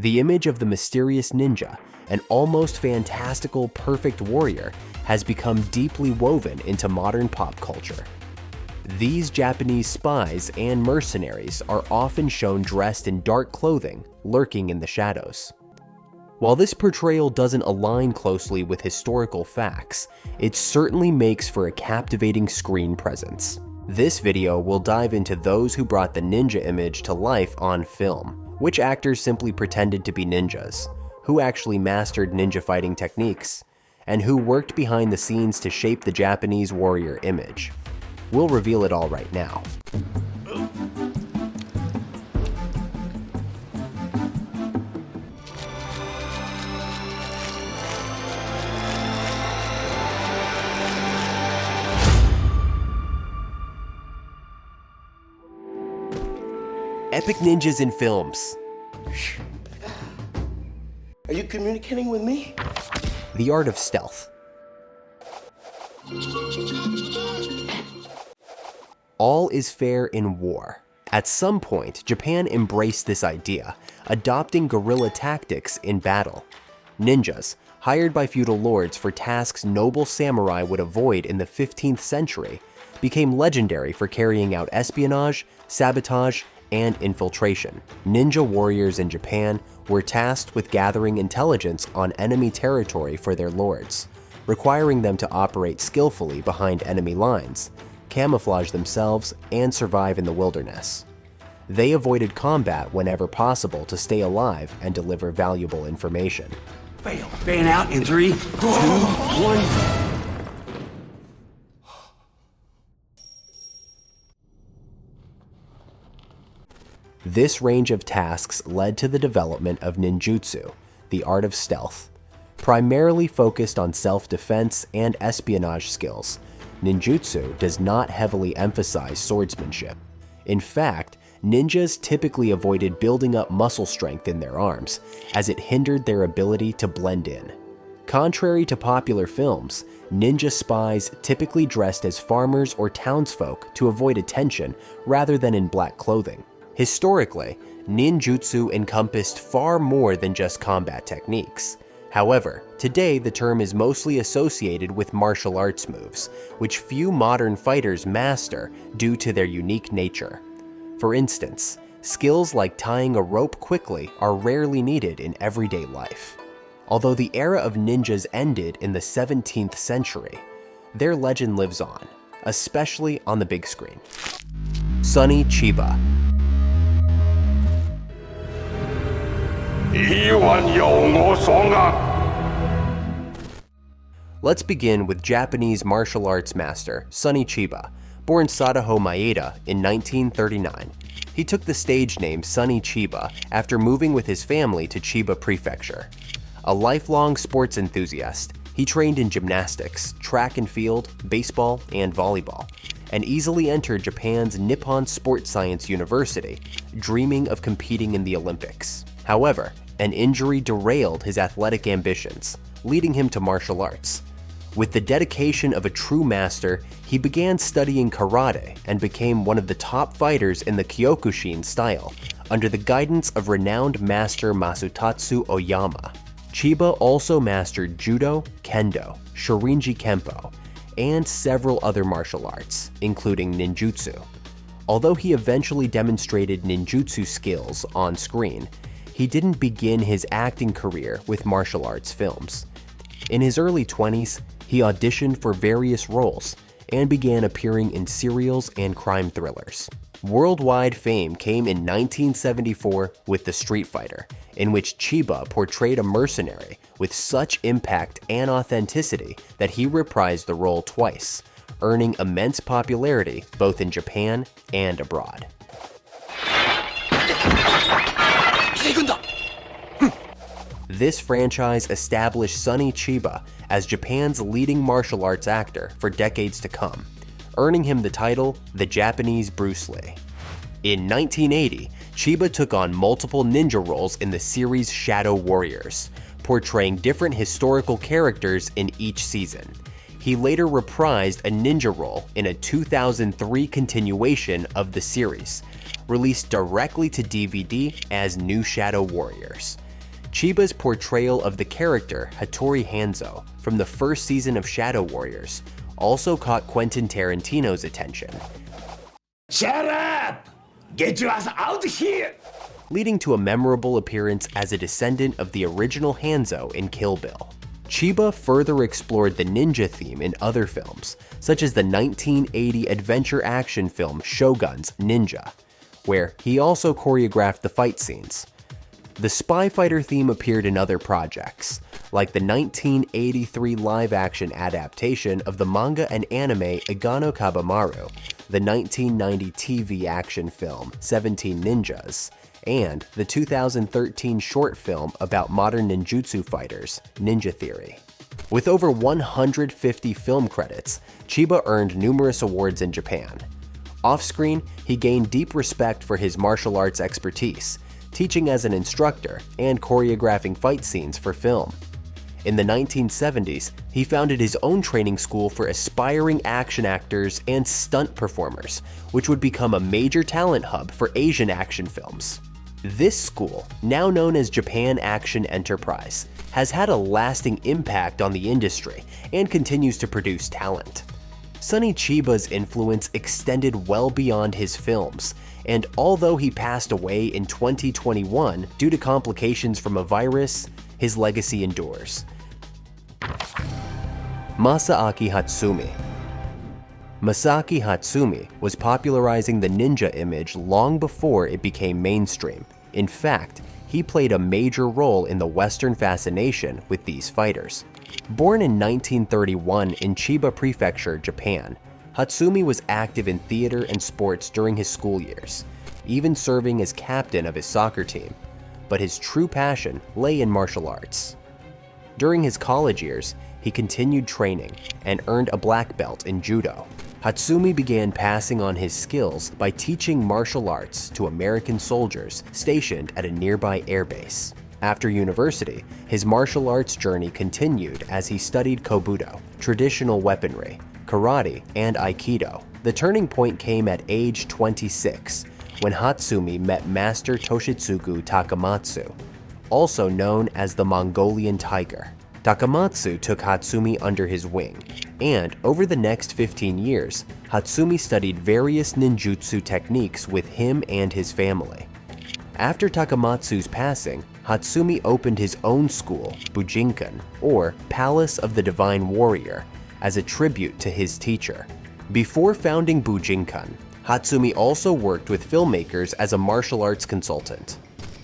The image of the mysterious ninja, an almost fantastical perfect warrior, has become deeply woven into modern pop culture. These Japanese spies and mercenaries are often shown dressed in dark clothing, lurking in the shadows. While this portrayal doesn't align closely with historical facts, it certainly makes for a captivating screen presence. This video will dive into those who brought the ninja image to life on film, which actors simply pretended to be ninjas, who actually mastered ninja fighting techniques, and who worked behind the scenes to shape the Japanese warrior image. We'll reveal it all right now. Epic ninjas in films. Are you communicating with me? The art of stealth. All is fair in war. At some point, Japan embraced this idea, adopting guerrilla tactics in battle. Ninjas, hired by feudal lords for tasks noble samurai would avoid in the 15th century, became legendary for carrying out espionage, sabotage, and infiltration. Ninja warriors in Japan were tasked with gathering intelligence on enemy territory for their lords, requiring them to operate skillfully behind enemy lines, camouflage themselves, and survive in the wilderness. They avoided combat whenever possible to stay alive and deliver valuable information. Fail. Fan out in 3, 2, 1. This range of tasks led to the development of ninjutsu, the art of stealth. Primarily focused on self-defense and espionage skills, ninjutsu does not heavily emphasize swordsmanship. In fact, ninjas typically avoided building up muscle strength in their arms, as it hindered their ability to blend in. Contrary to popular films, ninja spies typically dressed as farmers or townsfolk to avoid attention rather than in black clothing. Historically, ninjutsu encompassed far more than just combat techniques. However, today the term is mostly associated with martial arts moves, which few modern fighters master due to their unique nature. For instance, skills like tying a rope quickly are rarely needed in everyday life. Although the era of ninjas ended in the 17th century, their legend lives on, especially on the big screen. Sonny Chiba. Let's begin with Japanese martial arts master Sonny Chiba, born Sadaho Maeda in 1939. He took the stage name Sonny Chiba after moving with his family to Chiba Prefecture. A lifelong sports enthusiast, he trained in gymnastics, track and field, baseball, and volleyball, and easily entered Japan's Nippon Sports Science University, dreaming of competing in the Olympics. However, an injury derailed his athletic ambitions, leading him to martial arts. With the dedication of a true master, he began studying karate and became one of the top fighters in the Kyokushin style, under the guidance of renowned master Masutatsu Oyama. Chiba also mastered judo, kendo, shorinji kempo, and several other martial arts, including ninjutsu. Although he eventually demonstrated ninjutsu skills on screen, he didn't begin his acting career with martial arts films. In his early 20s, he auditioned for various roles and began appearing in serials and crime thrillers. Worldwide fame came in 1974 with The Street Fighter, in which Chiba portrayed a mercenary with such impact and authenticity that he reprised the role twice, earning immense popularity both in Japan and abroad. This franchise established Sonny Chiba as Japan's leading martial arts actor for decades to come, earning him the title the Japanese Bruce Lee. In 1980, Chiba took on multiple ninja roles in the series Shadow Warriors, portraying different historical characters in each season. He later reprised a ninja role in a 2003 continuation of the series, released directly to DVD as New Shadow Warriors. Chiba's portrayal of the character Hattori Hanzo from the first season of Shadow Warriors also caught Quentin Tarantino's attention. Shut up! Get your ass out of here! Leading to a memorable appearance as a descendant of the original Hanzo in Kill Bill. Chiba further explored the ninja theme in other films, such as the 1980 adventure action film Shogun's Ninja, where he also choreographed the fight scenes. The spy fighter theme appeared in other projects, like the 1983 live-action adaptation of the manga and anime Igano Kabamaru, the 1990 TV action film 17 Ninjas, and the 2013 short film about modern ninjutsu fighters, Ninja Theory. With over 150 film credits, Chiba earned numerous awards in Japan. Off-screen, he gained deep respect for his martial arts expertise, teaching as an instructor and choreographing fight scenes for film. In the 1970s, he founded his own training school for aspiring action actors and stunt performers, which would become a major talent hub for Asian action films. This school, now known as Japan Action Enterprise, has had a lasting impact on the industry and continues to produce talent. Sonny Chiba's influence extended well beyond his films, and although he passed away in 2021 due to complications from a virus, his legacy endures. Masaaki Hatsumi. Masaaki Hatsumi was popularizing the ninja image long before it became mainstream. In fact, he played a major role in the Western fascination with these fighters. Born in 1931 in Chiba Prefecture, Japan, Hatsumi was active in theater and sports during his school years, even serving as captain of his soccer team, but his true passion lay in martial arts. During his college years, he continued training and earned a black belt in judo. Hatsumi began passing on his skills by teaching martial arts to American soldiers stationed at a nearby airbase. After university, his martial arts journey continued as he studied kobudo, traditional weaponry, karate, and aikido. The turning point came at age 26, when Hatsumi met Master Toshitsugu Takamatsu, also known as the Mongolian Tiger. Takamatsu took Hatsumi under his wing, and over the next 15 years, Hatsumi studied various ninjutsu techniques with him and his family. After Takamatsu's passing, Hatsumi opened his own school, Bujinkan, or Palace of the Divine Warrior, as a tribute to his teacher. Before founding Bujinkan, Hatsumi also worked with filmmakers as a martial arts consultant.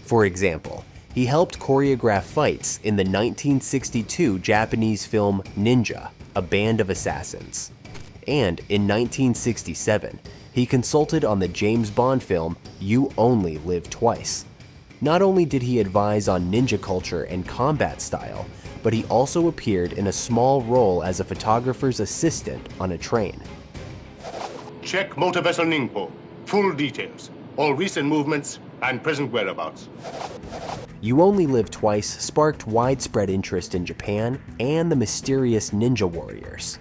For example, he helped choreograph fights in the 1962 Japanese film Ninja, A Band of Assassins. And in 1967, he consulted on the James Bond film You Only Live Twice. Not only did he advise on ninja culture and combat style, but he also appeared in a small role as a photographer's assistant on a train. Check motor vessel Ningpo. Full details. All recent movements and present whereabouts. You Only Live Twice sparked widespread interest in Japan and the mysterious ninja warriors.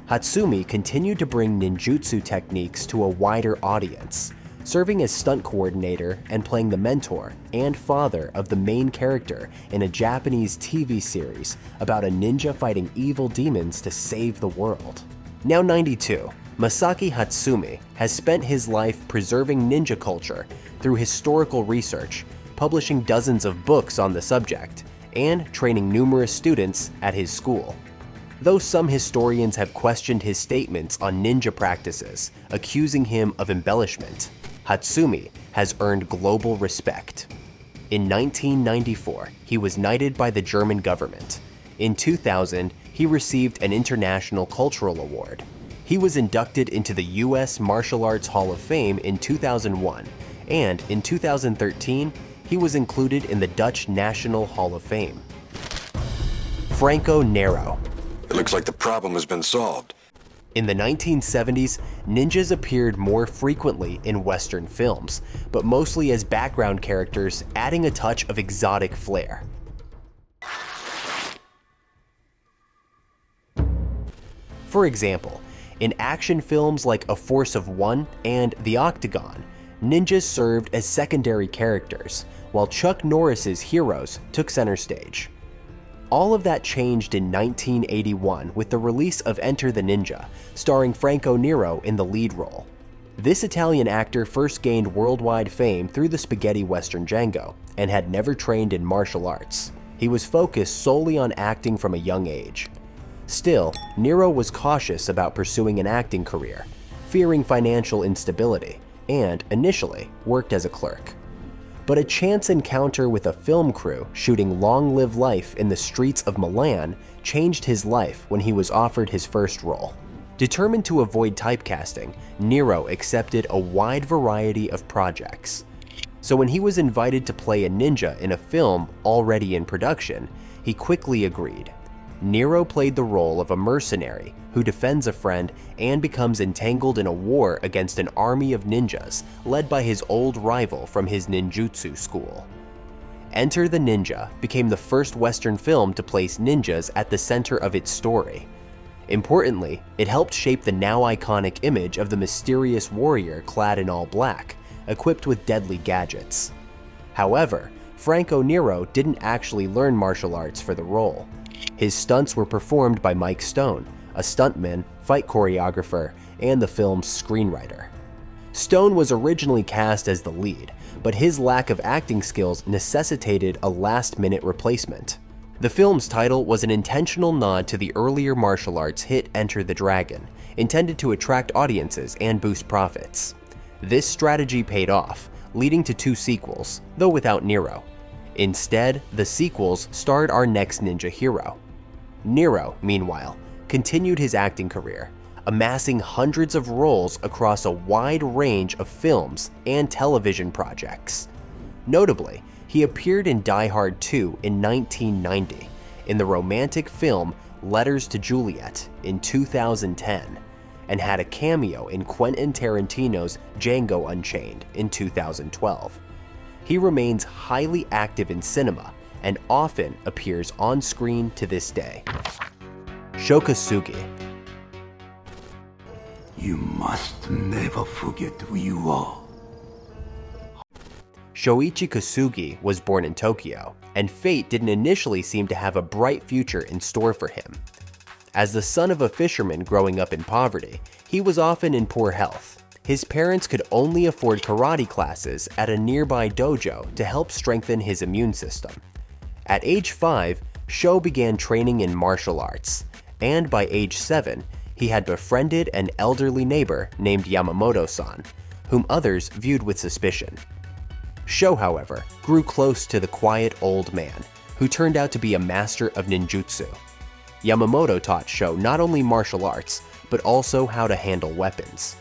Hatsumi continued to bring ninjutsu techniques to a wider audience, serving as stunt coordinator and playing the mentor and father of the main character in a Japanese TV series about a ninja fighting evil demons to save the world. Now 92, Masaaki Hatsumi has spent his life preserving ninja culture through historical research, publishing dozens of books on the subject, and training numerous students at his school. Though some historians have questioned his statements on ninja practices, accusing him of embellishment, Hatsumi has earned global respect. In 1994, he was knighted by the German government. In 2000, he received an International Cultural Award. He was inducted into the U.S. Martial Arts Hall of Fame in 2001, and in 2013, he was included in the Dutch National Hall of Fame. Franco Nero. It looks like the problem has been solved. In the 1970s, ninjas appeared more frequently in Western films, but mostly as background characters, adding a touch of exotic flair. For example, in action films like A Force of One and The Octagon, ninjas served as secondary characters, while Chuck Norris's heroes took center stage. All of that changed in 1981 with the release of Enter the Ninja, starring Franco Nero in the lead role. This Italian actor first gained worldwide fame through the spaghetti western Django and had never trained in martial arts. He was focused solely on acting from a young age. Still, Nero was cautious about pursuing an acting career, fearing financial instability, and initially worked as a clerk. But a chance encounter with a film crew shooting Long Live Life in the streets of Milan changed his life when he was offered his first role. Determined to avoid typecasting, Nero accepted a wide variety of projects. So when he was invited to play a ninja in a film already in production, he quickly agreed. Nero played the role of a mercenary who defends a friend and becomes entangled in a war against an army of ninjas led by his old rival from his ninjutsu school. Enter the Ninja became the first Western film to place ninjas at the center of its story. Importantly, it helped shape the now iconic image of the mysterious warrior clad in all black, equipped with deadly gadgets. However, Franco Nero didn't actually learn martial arts for the role. His stunts were performed by Mike Stone, a stuntman, fight choreographer, and the film's screenwriter. Stone was originally cast as the lead, but his lack of acting skills necessitated a last-minute replacement. The film's title was an intentional nod to the earlier martial arts hit Enter the Dragon, intended to attract audiences and boost profits. This strategy paid off, leading to 2 sequels, though without Nero. Instead, the sequels starred our next ninja hero. Nero, meanwhile, continued his acting career, amassing hundreds of roles across a wide range of films and television projects. Notably, he appeared in Die Hard 2 in 1990, in the romantic film Letters to Juliet in 2010, and had a cameo in Quentin Tarantino's Django Unchained in 2012. He remains highly active in cinema and often appears on screen to this day. Sho Kosugi. You must never forget who you are. Shoichi Kosugi was born in Tokyo, and fate didn't initially seem to have a bright future in store for him. As the son of a fisherman growing up in poverty, he was often in poor health. His parents could only afford karate classes at a nearby dojo to help strengthen his immune system. At age 5, Sho began training in martial arts, and by age 7, he had befriended an elderly neighbor named Yamamoto-san, whom others viewed with suspicion. Sho, however, grew close to the quiet old man, who turned out to be a master of ninjutsu. Yamamoto taught Sho not only martial arts, but also how to handle weapons.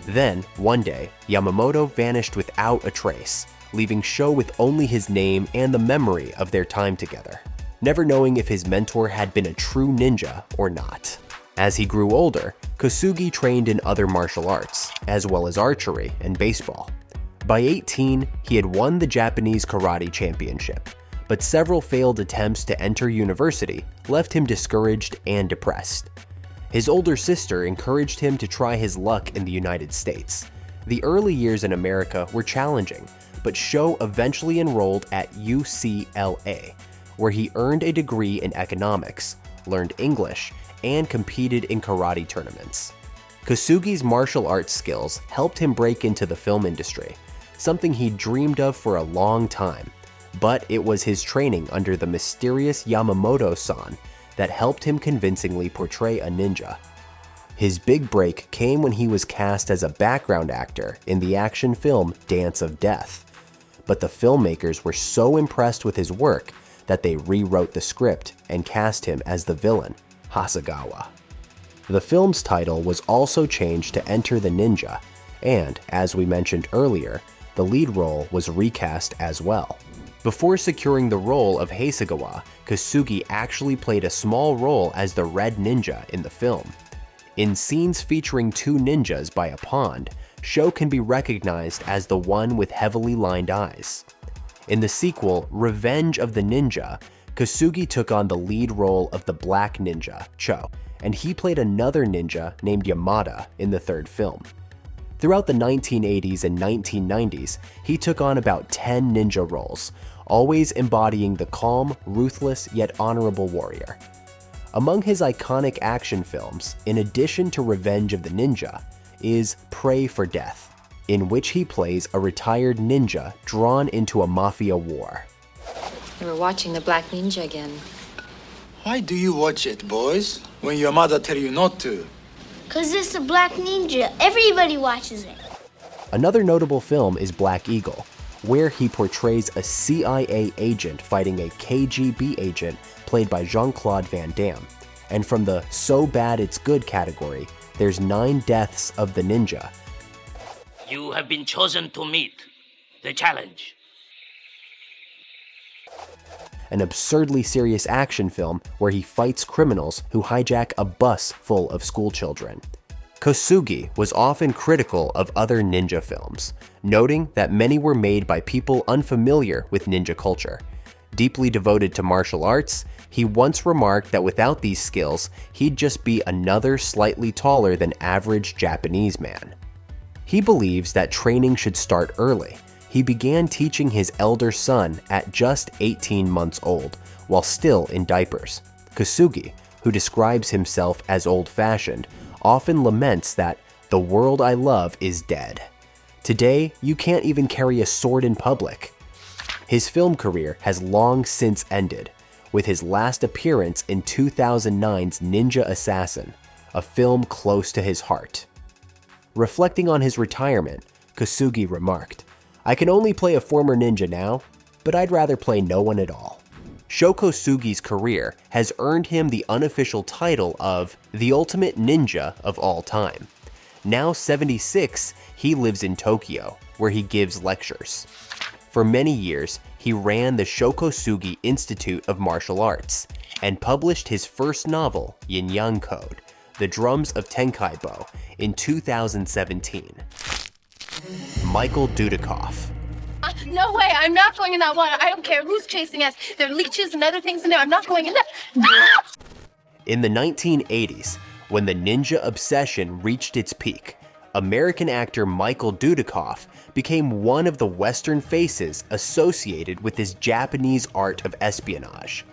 Then, one day, Yamamoto vanished without a trace, leaving Sho with only his name and the memory of their time together, never knowing if his mentor had been a true ninja or not. As he grew older, Kosugi trained in other martial arts, as well as archery and baseball. By 18, he had won the Japanese Karate Championship, but several failed attempts to enter university left him discouraged and depressed. His older sister encouraged him to try his luck in the United States. The early years in America were challenging, but Sho eventually enrolled at UCLA, where he earned a degree in economics, learned English, and competed in karate tournaments. Kosugi's martial arts skills helped him break into the film industry, something he dreamed of for a long time, but it was his training under the mysterious Yamamoto-san that helped him convincingly portray a ninja. His big break came when he was cast as a background actor in the action film Dance of Death, but the filmmakers were so impressed with his work that they rewrote the script and cast him as the villain, Hasegawa. The film's title was also changed to Enter the Ninja, and, as we mentioned earlier, the lead role was recast as well. Before securing the role of Hasegawa, Kosugi actually played a small role as the Red Ninja in the film. In scenes featuring 2 ninjas by a pond, Sho can be recognized as the one with heavily lined eyes. In the sequel, Revenge of the Ninja, Kosugi took on the lead role of the Black Ninja, Cho, and he played another ninja named Yamada in the 3rd film. Throughout the 1980s and 1990s, he took on about 10 ninja roles, always embodying the calm, ruthless, yet honorable warrior. Among his iconic action films, in addition to Revenge of the Ninja, is Pray for Death, in which he plays a retired ninja drawn into a mafia war. We were watching The Black Ninja again. Why do you watch it, boys, when your mother tell you not to? 'Cause it's the Black Ninja. Everybody watches it. Another notable film is Black Eagle, where he portrays a CIA agent fighting a KGB agent played by Jean-Claude Van Damme. And from the so bad it's good category, there's 9 Deaths of the Ninja. You have been chosen to meet the challenge. An absurdly serious action film where he fights criminals who hijack a bus full of schoolchildren. Kosugi was often critical of other ninja films, noting that many were made by people unfamiliar with ninja culture. Deeply devoted to martial arts, he once remarked that without these skills, he'd just be another slightly taller than average Japanese man. He believes that training should start early. He began teaching his elder son at just 18 months old, while still in diapers. Kosugi, who describes himself as old-fashioned, often laments that the world I love is dead. Today, you can't even carry a sword in public. His film career has long since ended, with his last appearance in 2009's Ninja Assassin, a film close to his heart. Reflecting on his retirement, Kosugi remarked, "I can only play a former ninja now, but I'd rather play no one at all." Sho Kosugi's career has earned him the unofficial title of the ultimate ninja of all time. Now 76, he lives in Tokyo, where he gives lectures. For many years, he ran the Sho Kosugi Institute of Martial Arts and published his first novel, Yin Yang Code, The Drums of Tenkaibo, in 2017. Michael Dudikoff. No way, I'm not going in that water. I don't care who's chasing us. There are leeches and other things in there. I'm not going in there. In the 1980s, when the ninja obsession reached its peak, American actor Michael Dudikoff became one of the Western faces associated with this Japanese art of espionage.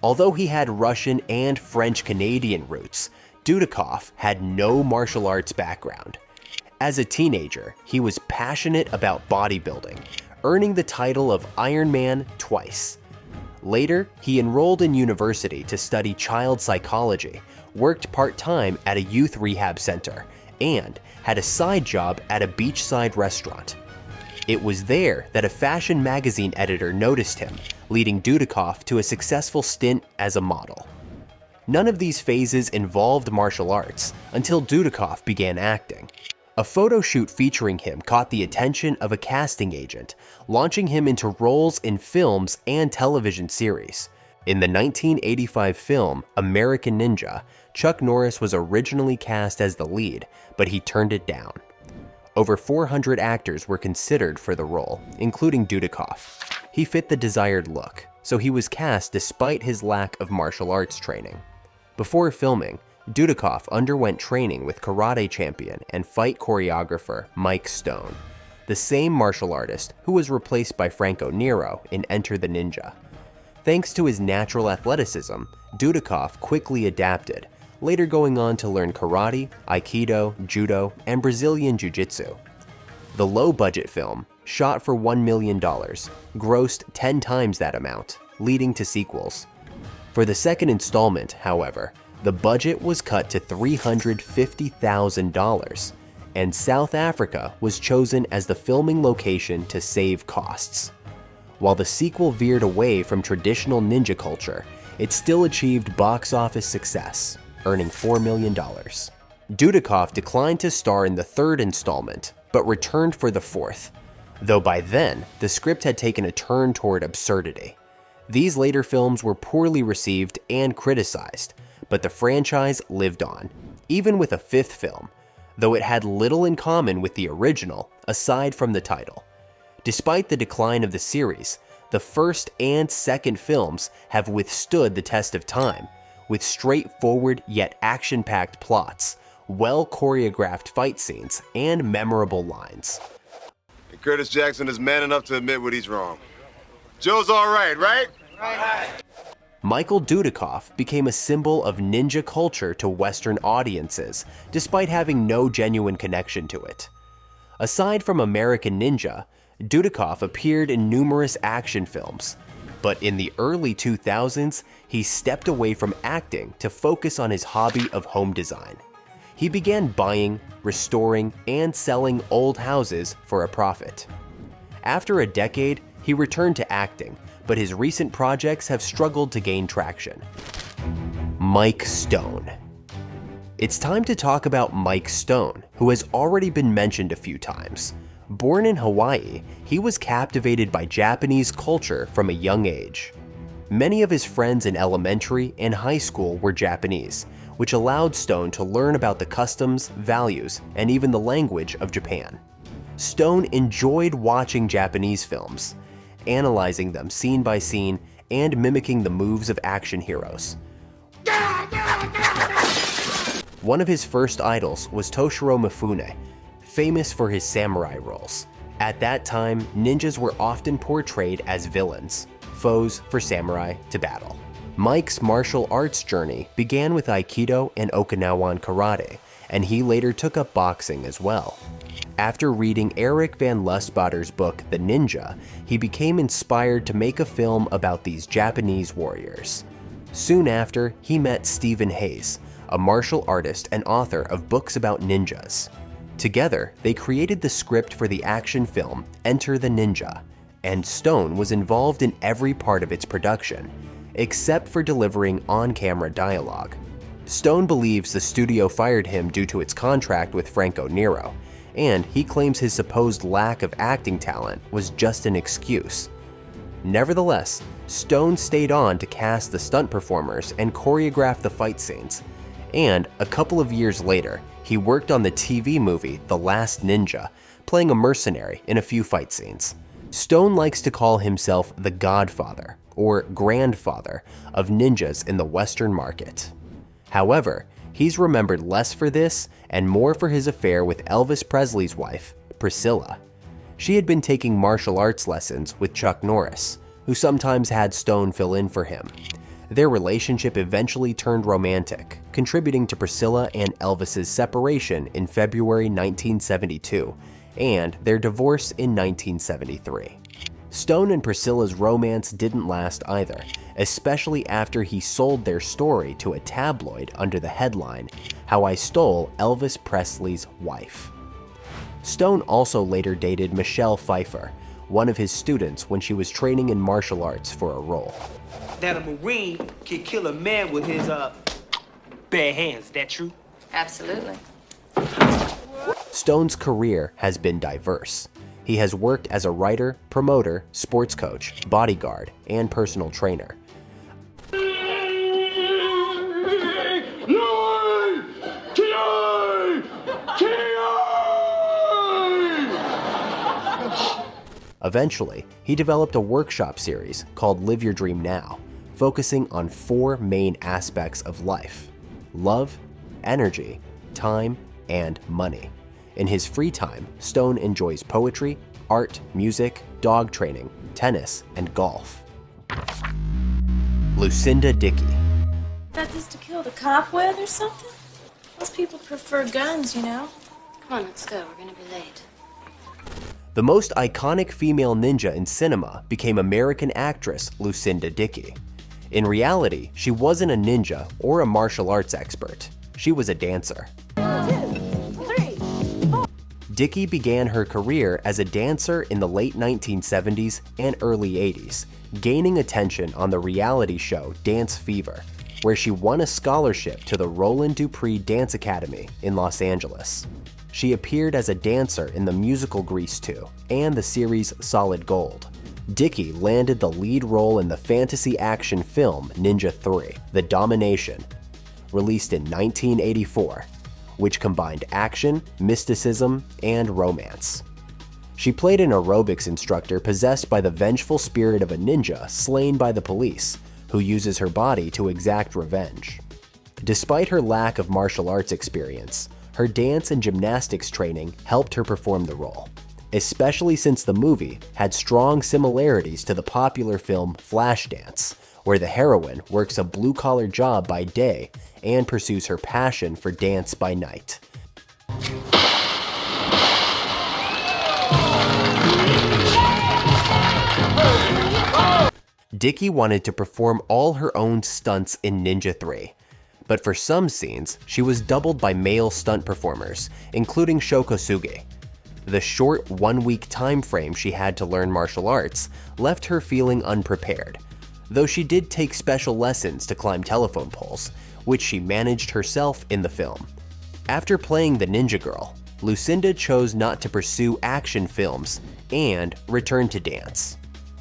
Although he had Russian and French-Canadian roots, Dudikoff had no martial arts background. As a teenager, he was passionate about bodybuilding, earning the title of Iron Man twice. Later, he enrolled in university to study child psychology, worked part-time at a youth rehab center, and had a side job at a beachside restaurant. It was there that a fashion magazine editor noticed him, leading Dudikoff to a successful stint as a model. None of these phases involved martial arts until Dudikoff began acting. A photo shoot featuring him caught the attention of a casting agent, launching him into roles in films and television series. In the 1985 film American Ninja, Chuck Norris was originally cast as the lead, but he turned it down. Over 400 actors were considered for the role, including Dudikoff. He fit the desired look, so he was cast despite his lack of martial arts training. Before filming, Dudikoff underwent training with karate champion and fight choreographer Mike Stone, the same martial artist who was replaced by Franco Nero in Enter the Ninja. Thanks to his natural athleticism, Dudikoff quickly adapted, later going on to learn karate, aikido, judo, and Brazilian jiu-jitsu. The low-budget film, shot for $1 million, grossed 10 times that amount, leading to sequels. For the second installment, however, the budget was cut to $350,000, and South Africa was chosen as the filming location to save costs. While the sequel veered away from traditional ninja culture, it still achieved box office success, earning $4 million. Dudikoff declined to star in the third installment, but returned for the fourth, though by then, the script had taken a turn toward absurdity. These later films were poorly received and criticized, but the franchise lived on, even with a fifth film, though it had little in common with the original, aside from the title. Despite the decline of the series, the first and second films have withstood the test of time, with straightforward yet action-packed plots, well-choreographed fight scenes, and memorable lines. And Curtis Jackson is man enough to admit when he's wrong. Joe's all right, right? Michael Dudikoff became a symbol of ninja culture to Western audiences, despite having no genuine connection to it. Aside from American Ninja, Dudikoff appeared in numerous action films, but in the early 2000s, he stepped away from acting to focus on his hobby of home design. He began buying, restoring, and selling old houses for a profit. After a decade, he returned to acting, but his recent projects have struggled to gain traction. Mike Stone. It's time to talk about Mike Stone, who has already been mentioned a few times. Born in Hawaii, he was captivated by Japanese culture from a young age. Many of his friends in elementary and high school were Japanese, which allowed Stone to learn about the customs, values, and even the language of Japan. Stone enjoyed watching Japanese films, analyzing them scene by scene, and mimicking the moves of action heroes. One of his first idols was Toshiro Mifune, famous for his samurai roles. At that time, ninjas were often portrayed as villains, foes for samurai to battle. Mike's martial arts journey began with Aikido and Okinawan karate, and he later took up boxing as well. After reading Eric Van Lustbader's book, The Ninja, he became inspired to make a film about these Japanese warriors. Soon after, he met Stephen Hayes, a martial artist and author of books about ninjas. Together, they created the script for the action film Enter the Ninja, and Stone was involved in every part of its production, except for delivering on-camera dialogue. Stone believes the studio fired him due to its contract with Franco Nero, and he claims his supposed lack of acting talent was just an excuse. Nevertheless, Stone stayed on to cast the stunt performers and choreograph the fight scenes, and a couple of years later, he worked on the TV movie The Last Ninja, playing a mercenary in a few fight scenes. Stone likes to call himself the godfather, or grandfather, of ninjas in the Western market. However, he's remembered less for this and more for his affair with Elvis Presley's wife, Priscilla. She had been taking martial arts lessons with Chuck Norris, who sometimes had Stone fill in for him. Their relationship eventually turned romantic, contributing to Priscilla and Elvis's separation in February 1972, and their divorce in 1973. Stone and Priscilla's romance didn't last either, especially after he sold their story to a tabloid under the headline, How I Stole Elvis Presley's Wife. Stone also later dated Michelle Pfeiffer, one of his students when she was training in martial arts for a role. That a Marine can kill a man with his bare hands, that true? Absolutely. Stone's career has been diverse. He has worked as a writer, promoter, sports coach, bodyguard, and personal trainer. Eventually, he developed a workshop series called Live Your Dream Now, focusing on 4 main aspects of life: love, energy, time, and money. In his free time, Stone enjoys poetry, art, music, dog training, tennis, and golf. Lucinda Dickey. Got this to kill the cop with or something? Most people prefer guns, you know. Come on, let's go. We're gonna be late. The most iconic female ninja in cinema became American actress Lucinda Dickey. In reality, she wasn't a ninja or a martial arts expert. She was a dancer. 1, 2, 3, 4. Dickey began her career as a dancer in the late 1970s and early 80s, gaining attention on the reality show Dance Fever, where she won a scholarship to the Roland Dupree Dance Academy in Los Angeles. She appeared as a dancer in the musical Grease 2 and the series Solid Gold. Dickey landed the lead role in the fantasy action film Ninja 3: The Domination, released in 1984, which combined action, mysticism, and romance. She played an aerobics instructor possessed by the vengeful spirit of a ninja slain by the police, who uses her body to exact revenge. Despite her lack of martial arts experience, her dance and gymnastics training helped her perform the role, especially since the movie had strong similarities to the popular film Flashdance, where the heroine works a blue-collar job by day and pursues her passion for dance by night. Dickey wanted to perform all her own stunts in Ninja 3, but for some scenes, she was doubled by male stunt performers, including Sho Kosugi. The short one-week time frame she had to learn martial arts left her feeling unprepared, though she did take special lessons to climb telephone poles, which she managed herself in the film. After playing the ninja girl, Lucinda chose not to pursue action films and returned to dance.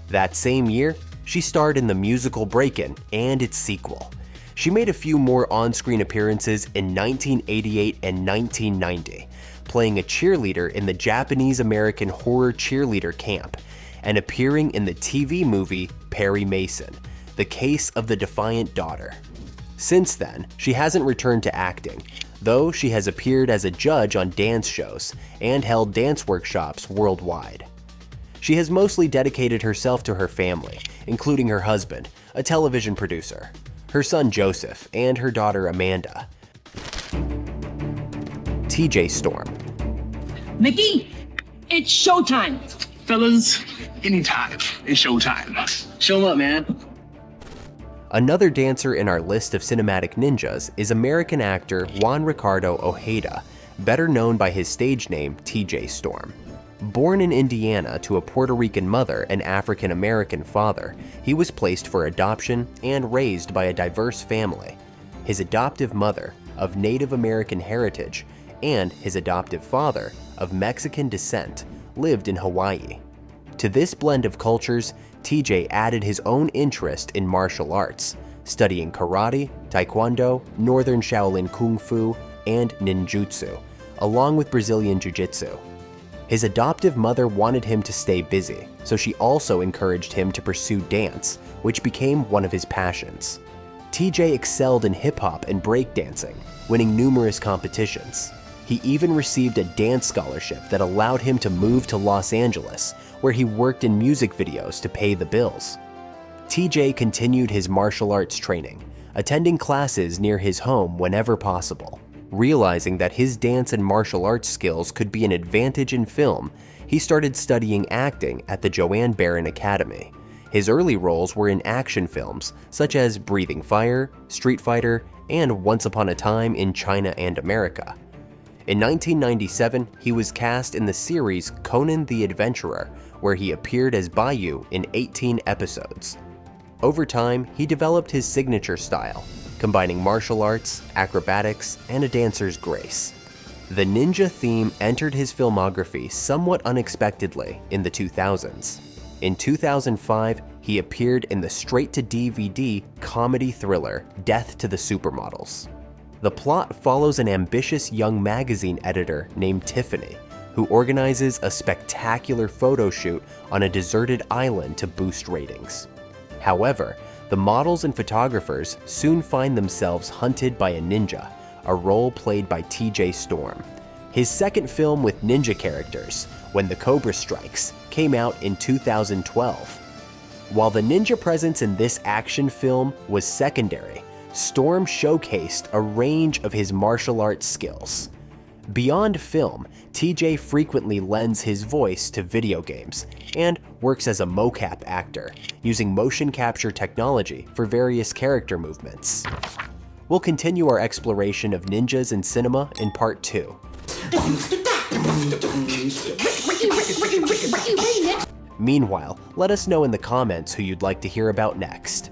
That same year, she starred in the musical Breakin' and its sequel. She made a few more on-screen appearances in 1988 and 1990, playing a cheerleader in the Japanese-American horror cheerleader camp, and appearing in the TV movie Perry Mason, The Case of the Defiant Daughter. Since then, she hasn't returned to acting, though she has appeared as a judge on dance shows and held dance workshops worldwide. She has mostly dedicated herself to her family, including her husband, a television producer, her son Joseph, and her daughter Amanda. TJ Storm. Mickey, it's showtime. Fellas, anytime. It's showtime. Show 'em up, man. Another dancer in our list of cinematic ninjas is American actor Juan Ricardo Ojeda, better known by his stage name TJ Storm. Born in Indiana to a Puerto Rican mother and African American father, he was placed for adoption and raised by a diverse family. His adoptive mother, of Native American heritage, and his adoptive father, of Mexican descent, lived in Hawaii. To this blend of cultures, TJ added his own interest in martial arts, studying karate, taekwondo, northern Shaolin kung fu, and ninjutsu, along with Brazilian jiu-jitsu. His adoptive mother wanted him to stay busy, so she also encouraged him to pursue dance, which became one of his passions. TJ excelled in hip-hop and breakdancing, winning numerous competitions. He even received a dance scholarship that allowed him to move to Los Angeles, where he worked in music videos to pay the bills. TJ continued his martial arts training, attending classes near his home whenever possible. Realizing that his dance and martial arts skills could be an advantage in film, he started studying acting at the Joanne Baron Academy. His early roles were in action films such as Breathing Fire, Street Fighter, and Once Upon a Time in China and America. In 1997, he was cast in the series Conan the Adventurer, where he appeared as Bayou in 18 episodes. Over time, he developed his signature style, combining martial arts, acrobatics, and a dancer's grace. The ninja theme entered his filmography somewhat unexpectedly in the 2000s. In 2005, he appeared in the straight-to-DVD comedy thriller Death to the Supermodels. The plot follows an ambitious young magazine editor named Tiffany, who organizes a spectacular photo shoot on a deserted island to boost ratings. However, the models and photographers soon find themselves hunted by a ninja, a role played by TJ Storm. His second film with ninja characters, When the Cobra Strikes, came out in 2012. While the ninja presence in this action film was secondary, Storm showcased a range of his martial arts skills. Beyond film, TJ frequently lends his voice to video games and works as a mocap actor, using motion capture technology for various character movements. We'll continue our exploration of ninjas in cinema in part 2. Meanwhile, let us know in the comments who you'd like to hear about next.